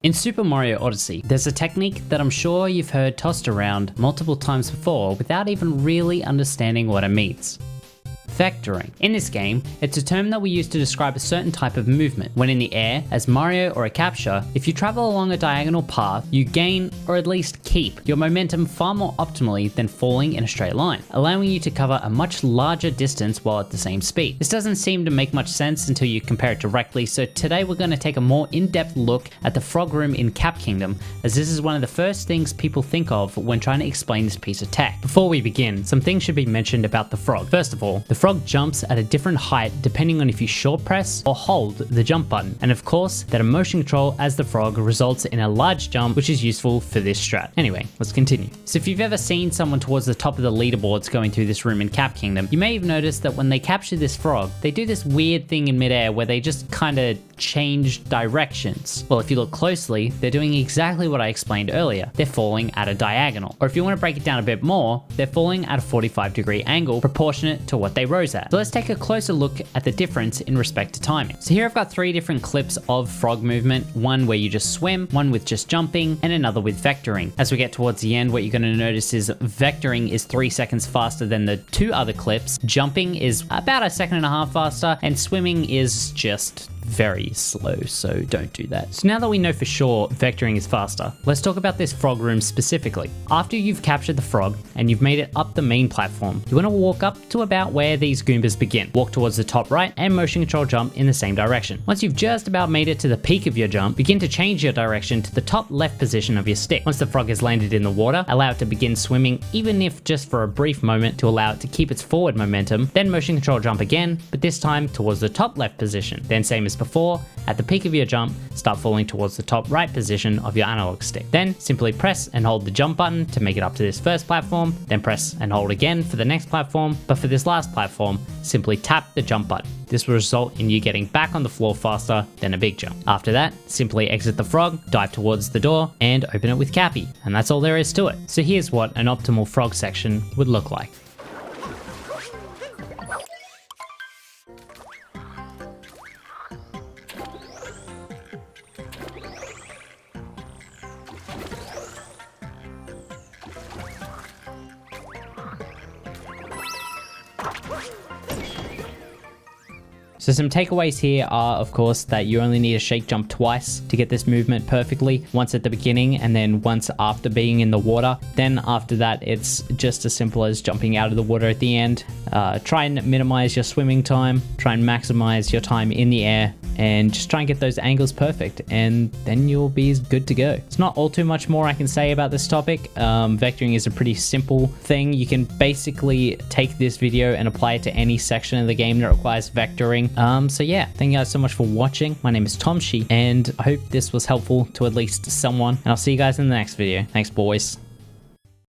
In Super Mario Odyssey, there's a technique that I'm sure you've heard tossed around multiple times before without even really understanding what it means. Vectoring. In this game, it's a term that we use to describe a certain type of movement. When in the air, as Mario or a capture, if you travel along a diagonal path, you gain, or at least keep, your momentum far more optimally than falling in a straight line, allowing you to cover a much larger distance while at the same speed. This doesn't seem to make much sense until you compare it directly, so today we're going to take a more in-depth look at the frog room in Cap Kingdom, as this is one of the first things people think of when trying to explain this piece of tech. Before we begin, some things should be mentioned about the frog. First of all, the frog jumps at a different height depending on if you short press or hold the jump button, and of course that motion control as the frog results in a large jump, which is useful for this strat. Anyway, let's continue. So if you've ever seen someone towards the top of the leaderboards going through this room in Cap Kingdom, you may have noticed that when they capture this frog, they do this weird thing in midair where they just kind of change directions. Well, if you look closely, they're doing exactly what I explained earlier. They're falling at a diagonal, or if you want to break it down a bit more, they're falling at a 45-degree angle proportionate to what they rose at. So let's take a closer look at the difference in respect to timing. So here I've got 3 different clips of frog movement, one where you just swim, one with just jumping, and another with vectoring. As we get towards the end, what you're going to notice is vectoring is 3 seconds faster than the 2 other clips, jumping is about 1.5 seconds faster, and swimming is just very slow, so don't do that. So now that we know for sure vectoring is faster, let's talk about this frog room specifically. After you've captured the frog and you've made it up the main platform, you want to walk up to about where these Goombas begin. Walk towards the top right and motion control jump in the same direction. Once you've just about made it to the peak of your jump, begin to change your direction to the top left position of your stick. Once the frog has landed in the water, allow it to begin swimming, even if just for a brief moment to allow it to keep its forward momentum, then motion control jump again, but this time towards the top left position. Then same as before, at the peak of your jump, start falling towards the top right position of your analog stick. Then simply press and hold the jump button to make it up to this first platform, then press and hold again for the next platform, but for this last platform, simply tap the jump button. This will result in you getting back on the floor faster than a big jump. After that, simply exit the frog, dive towards the door, and open it with Cappy, and that's all there is to it. So here's what an optimal frog section would look like. So some takeaways here are, of course, that you only need to shake jump twice to get this movement perfectly, once at the beginning and then once after being in the water. Then after that, it's just as simple as jumping out of the water at the end. Try and minimize your swimming time, try and maximize your time in the air, and just try and get those angles perfect, and then you'll be good to go. It's not all too much more I can say about this topic. Vectoring is a pretty simple thing. You can basically take this video and apply it to any section of the game that requires vectoring. So yeah, thank you guys so much for watching. My name is Tom Shi, and I hope this was helpful to at least someone, and I'll see you guys in the next video. Thanks, boys.